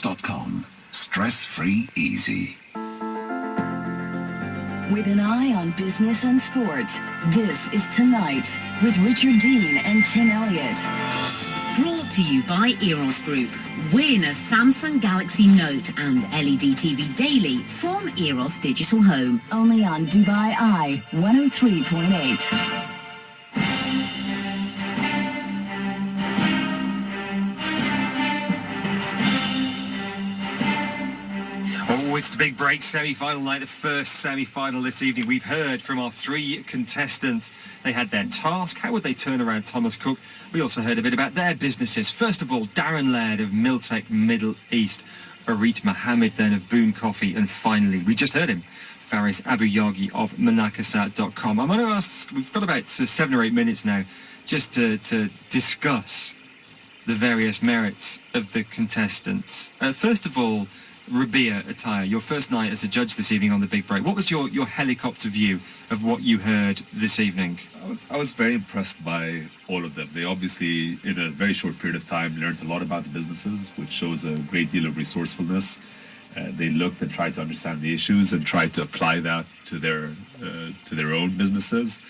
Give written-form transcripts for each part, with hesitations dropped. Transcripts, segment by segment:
Stress.com. Stress-free easy. With an eye on business and sport, this is Tonight with Richard Dean and Tim Elliott. Brought to you by Eros Group. Win a Samsung Galaxy Note and LED TV daily from Eros Digital Home. Only on Dubai Eye 103.8. It's the big break semi-final night, the first semi-final this evening. We've heard from our three contestants. They had their task. How would they turn around Thomas Cook? We also heard a bit about their businesses. First of all, Darren Laird of Miltech Middle East, Orit Mohammed then of Boon Coffee, and finally, we just heard him, Faris Abuyagi of Manakasa.com. I'm going to ask, we've got about 7 or 8 minutes now, just to discuss the various merits of the contestants. First of all, Rabia Attire, your first night as a judge this evening on the Big Break. What was your helicopter view of what you heard this evening? I was very impressed by all of them. They obviously, in a very short period of time, learned a lot about the businesses, which shows a great deal of resourcefulness. They looked and tried to understand the issues and tried to apply that to their own businesses.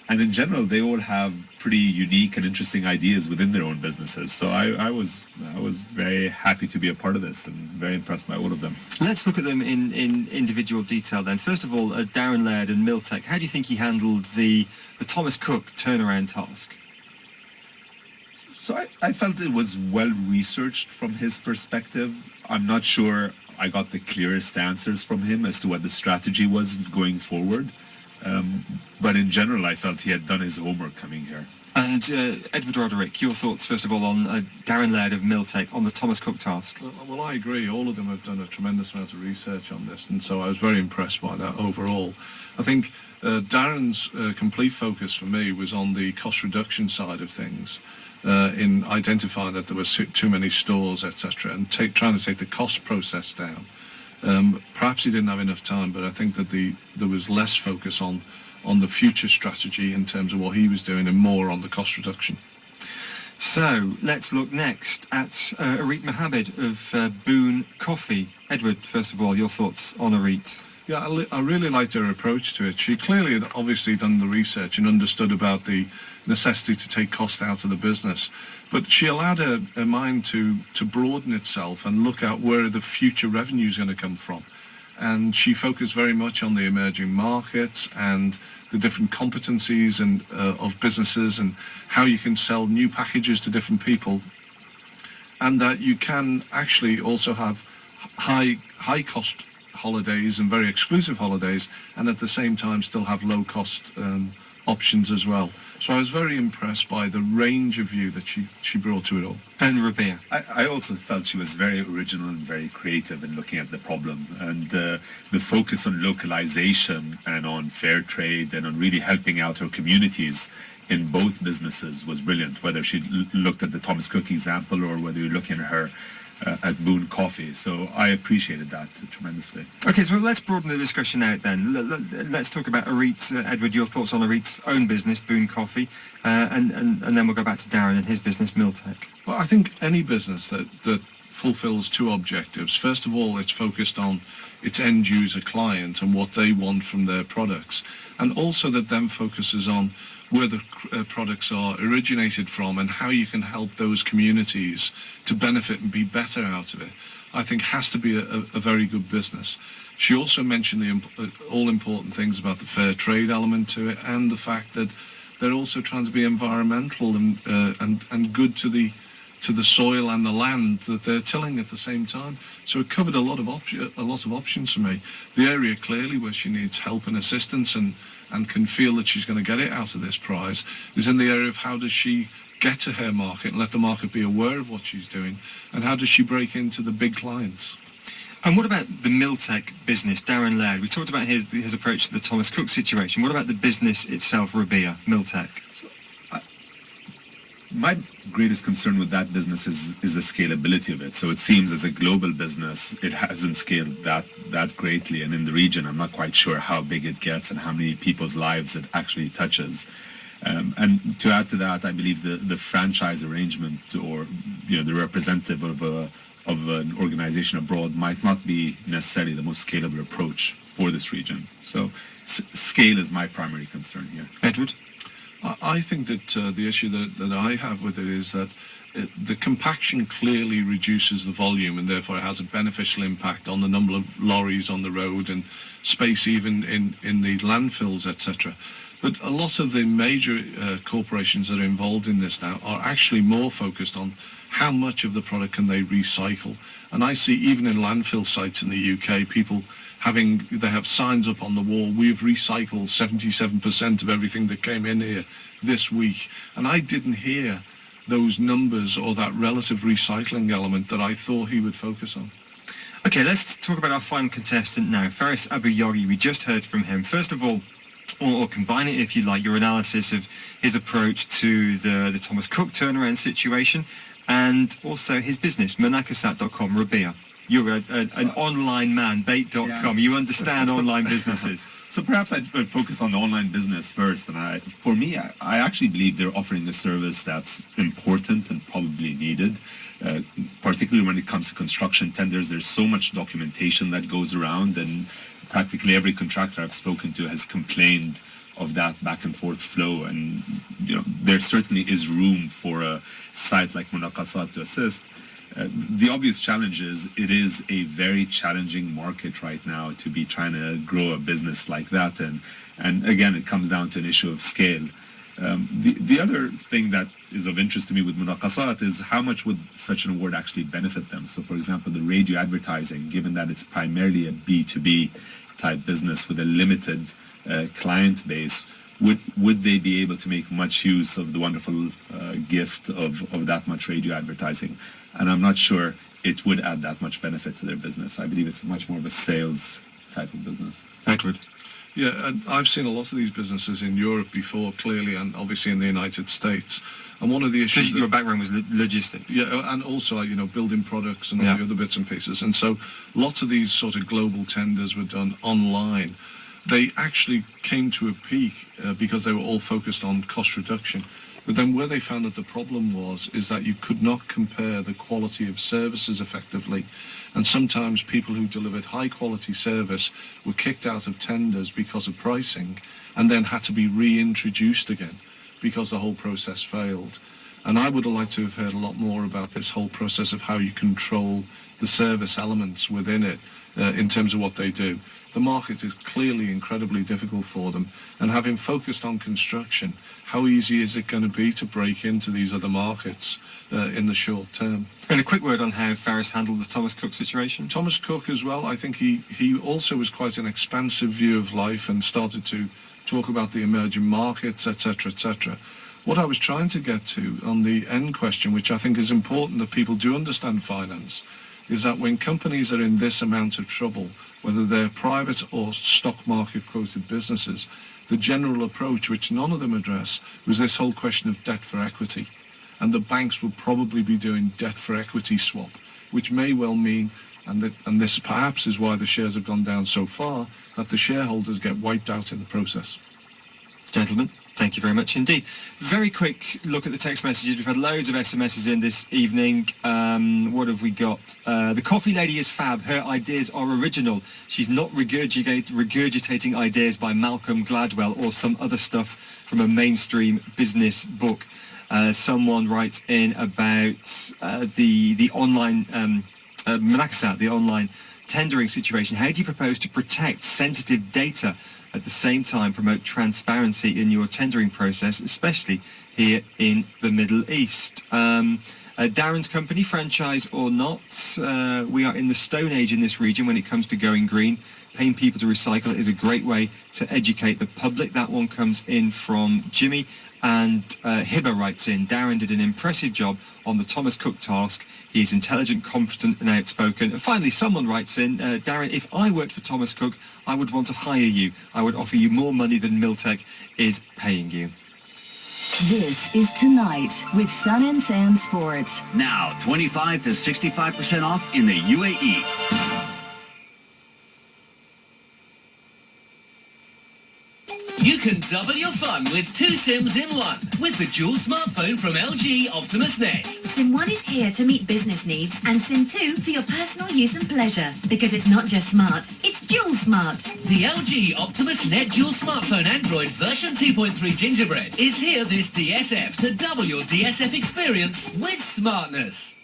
And in general, they all have pretty unique and interesting ideas within their own businesses. So I was very happy to be a part of this and very impressed by all of them. Let's look at them in individual detail then. First of all, Darren Laird and Miltech. How do you think he handled the Thomas Cook turnaround task? So I felt it was well researched from his perspective. I'm not sure I got the clearest answers from him as to what the strategy was going forward. But in general, I felt he had done his homework coming here. And Edward Roderick, your thoughts, first of all, on Darren Laird of Miltech on the Thomas Cook task? Well, I agree. All of them have done a tremendous amount of research on this, and so I was very impressed by that overall. I think Darren's complete focus for me was on the cost reduction side of things, in identifying that there were too many stores, etc., and trying to take the cost process down. Perhaps he didn't have enough time, but I think that there was less focus on the future strategy in terms of what he was doing and more on the cost reduction. So let's look next at Orit Mohammed of Boon Coffee. Edward, first of all, your thoughts on Orit? Yeah, I really liked her approach to it. She clearly had obviously done the research and understood about the necessity to take cost out of the business. But she allowed her mind to broaden itself and look at where the future revenue is going to come from. And she focused very much on the emerging markets and the different competencies and of businesses and how you can sell new packages to different people. And that you can actually also have high cost holidays and very exclusive holidays, and at the same time still have low cost options as well. So I was very impressed by the range of view that she brought to it all. And Rabia? I also felt she was very original and very creative in looking at the problem. And the focus on localization and on fair trade and on really helping out her communities in both businesses was brilliant, whether she looked at the Thomas Cook example or whether you're looking at her at Boon Coffee. So I appreciated that tremendously. Okay, so let's broaden the discussion out then. Let's talk about Orit. Edward, your thoughts on Orit's own business, Boon Coffee, and then we'll go back to Darren and his business, Miltech. Well, I think any business that fulfills two objectives. First of all, it's focused on its end user client and what they want from their products, and also that then focuses on where the products are originated from and how you can help those communities to benefit and be better out of it, I think has to be a very good business. She also mentioned the all-important things about the fair trade element to it and the fact that they're also trying to be environmental and good to the soil and the land that they're tilling at the same time. So it covered a lot of options for me. The area clearly where she needs help and assistance and can feel that she's going to get it out of this prize is in the area of how does she get to her market and let the market be aware of what she's doing, and how does she break into the big clients. And what about the Miltech business, Darren Laird? We talked about his approach to the Thomas Cook situation. What about the business itself, Rabia, Miltech? So, my greatest concern with that business is the scalability of it. So it seems as a global business, it hasn't scaled that greatly. And in the region, I'm not quite sure how big it gets and how many people's lives it actually touches. And to add to that, I believe the franchise arrangement, or the representative of of an organization abroad might not be necessarily the most scalable approach for this region. So scale is my primary concern here. Edward? I think that the issue that I have with it is that the compaction clearly reduces the volume, and therefore it has a beneficial impact on the number of lorries on the road and space even in the landfills, etc. But a lot of the major corporations that are involved in this now are actually more focused on how much of the product can they recycle. And I see even in landfill sites in the UK, people they have signs up on the wall, we've recycled 77% of everything that came in here this week. And I didn't hear those numbers or that relative recycling element that I thought he would focus on. Okay, let's talk about our final contestant now, Faris Abu-Yari. We just heard from him. First of all, or combine it if you like, your analysis of his approach to the Thomas Cook turnaround situation and also his business, Monakasat.com. Rabia, you're an online man, bait.com. Yeah. You understand online businesses. So perhaps I'd focus on the online business first. And for me, I actually believe they're offering a service that's important and probably needed. Particularly when it comes to construction tenders, there's so much documentation that goes around, and practically every contractor I've spoken to has complained of that back and forth flow. And there certainly is room for a site like Monakasat to assist. The obvious challenge is it is a very challenging market right now to be trying to grow a business like that, and again it comes down to an issue of scale. The other thing that is of interest to me with Monakasat is how much would such an award actually benefit them. So for example, the radio advertising, given that it's primarily a B2B type business with a limited client base, would they be able to make much use of the wonderful gift of that much radio advertising? And I'm not sure it would add that much benefit to their business. I believe it's much more of a sales type of business. Edward? Yeah, and I've seen a lot of these businesses in Europe before, clearly, and obviously in the United States. And one of the issues... Your background was logistics. Yeah, and also, building products and all the other bits and pieces. And so lots of these sort of global tenders were done online. They actually came to a peak because they were all focused on cost reduction. But then where they found that the problem is that you could not compare the quality of services effectively. And sometimes people who delivered high quality service were kicked out of tenders because of pricing and then had to be reintroduced again because the whole process failed. And I would have liked to have heard a lot more about this whole process of how you control the service elements within it in terms of what they do. The market is clearly incredibly difficult for them. And having focused on construction, how easy is it going to be to break into these other markets in the short term? And a quick word on how Faris handled the Thomas Cook situation. Thomas Cook as well, I think he also was quite an expansive view of life and started to talk about the emerging markets, etc., etc. What I was trying to get to on the end question, which I think is important that people do understand finance, is that when companies are in this amount of trouble, whether they're private or stock market quoted businesses, the general approach, which none of them address, was this whole question of debt for equity. And the banks will probably be doing debt for equity swap, which may well mean, and this perhaps is why the shares have gone down so far, that the shareholders get wiped out in the process. Gentlemen, thank you very much indeed. Very quick look at the text messages. We've had loads of SMSs in this evening. What have we got? The coffee lady is fab. Her ideas are original. She's not regurgitating ideas by Malcolm Gladwell or some other stuff from a mainstream business book. Someone writes in about the online Monakasat, the online tendering situation. How do you propose to protect sensitive data at the same time promote transparency in your tendering process, especially here in the Middle East? Darren's company, franchise or not, we are in the Stone Age in this region when it comes to going green. Paying people to recycle is a great way to educate the public. That one comes in from Jimmy. And Hibba writes in, Darren did an impressive job on the Thomas Cook task. He is intelligent, confident and outspoken. And finally, someone writes in, Darren, if I worked for Thomas Cook, I would want to hire you. I would offer you more money than Miltech is paying you. This is Tonight with Sun and Sand Sports. Now, 25 to 65% off in the UAE. You can double your fun with 2 SIMs in 1 with the dual smartphone from LG Optimus Net. SIM 1 is here to meet business needs and SIM 2 for your personal use and pleasure. Because it's not just smart, it's dual smart. The LG Optimus Net dual smartphone Android version 2.3 Gingerbread is here this DSF to double your DSF experience with smartness.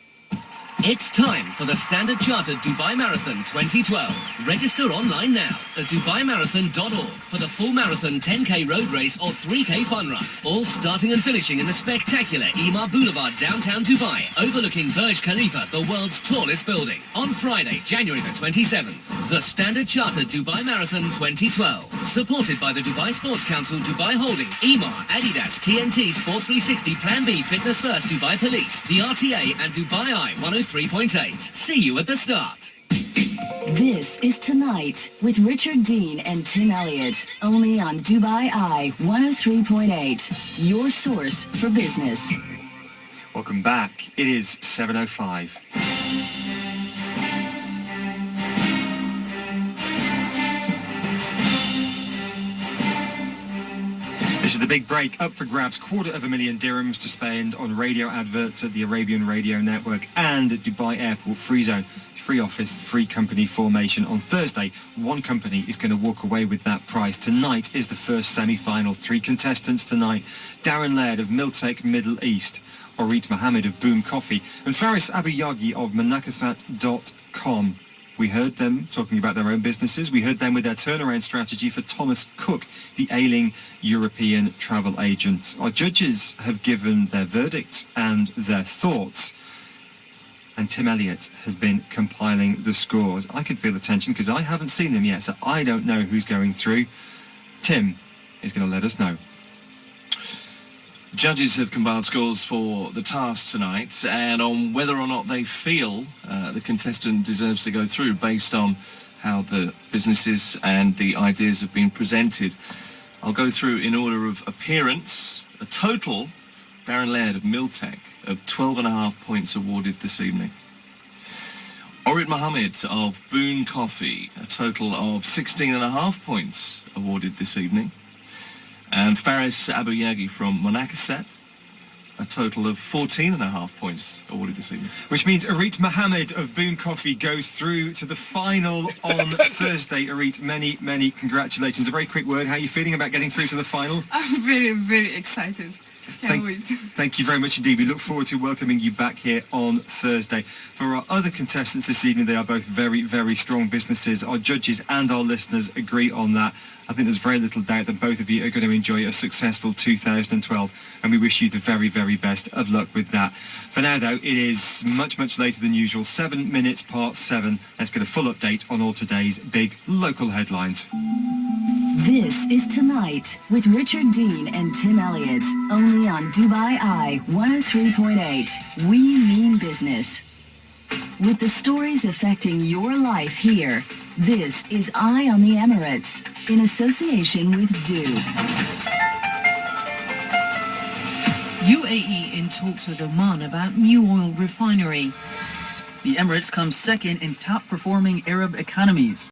It's time for the Standard Chartered Dubai Marathon 2012. Register online now at dubaimarathon.org for the full marathon 10k road race or 3k fun run. All starting and finishing in the spectacular Emaar Boulevard, downtown Dubai, overlooking Burj Khalifa, the world's tallest building. On Friday, January the 27th, the Standard Chartered Dubai Marathon 2012. Supported by the Dubai Sports Council, Dubai Holding, Emaar, Adidas, TNT, Sport 360, Plan B, Fitness First, Dubai Police, the RTA and Dubai Eye 103.8. See you at the start. This is Tonight with Richard Dean and Tim Elliott, only on Dubai Eye 103.8, your source for business. Welcome back. It is 7:05. This is the big break. Up for grabs, $250,000 dirhams to spend on radio adverts at the Arabian Radio Network and at Dubai Airport Free Zone. Free office, free company formation. On Thursday, one company is going to walk away with that prize. Tonight is the first semi-final. 3 contestants tonight. Darren Laird of Miltech Middle East, Orit Mohammed of Boon Coffee, and Faris Abuyagi of Manakasat.com. We heard them talking about their own businesses. We heard them with their turnaround strategy for Thomas Cook, the ailing European travel agent. Our judges have given their verdict and their thoughts, and Tim Elliott has been compiling the scores. I can feel the tension because I haven't seen them yet, so I don't know who's going through. Tim is going to let us know. Judges have compiled scores for the task tonight, and on whether or not they feel the contestant deserves to go through based on how the businesses and the ideas have been presented. I'll go through in order of appearance. A total, Darren Laird of Miltech, of 12.5 points awarded this evening. Orit Mohammed of Boon Coffee, a total of 16.5 points awarded this evening. And Faris Abuyagi from Manakasat, a total of 14.5 points awarded this evening. Which means Orit Mohammed of Boon Coffee goes through to the final on Thursday. Orit, many, many congratulations. A very quick word. How are you feeling about getting through to the final? I'm very, very excited. Can't wait. Thank you very much indeed. We look forward to welcoming you back here on Thursday. For our other contestants this evening, they are both very, very strong businesses. Our judges and our listeners agree on that. I think there's very little doubt that both of you are going to enjoy a successful 2012, and we wish you the very, very best of luck with that. For now, though, it is much, much later than usual, 7 minutes past 7. Let's get a full update on all today's big local headlines. This is Tonight with Richard Dean and Tim Elliott, only on Dubai Eye 103.8. We mean business. With the stories affecting your life here, this is Eye on the Emirates, in association with Do. UAE in talks with Oman about new oil refinery. The Emirates come second in top performing Arab economies.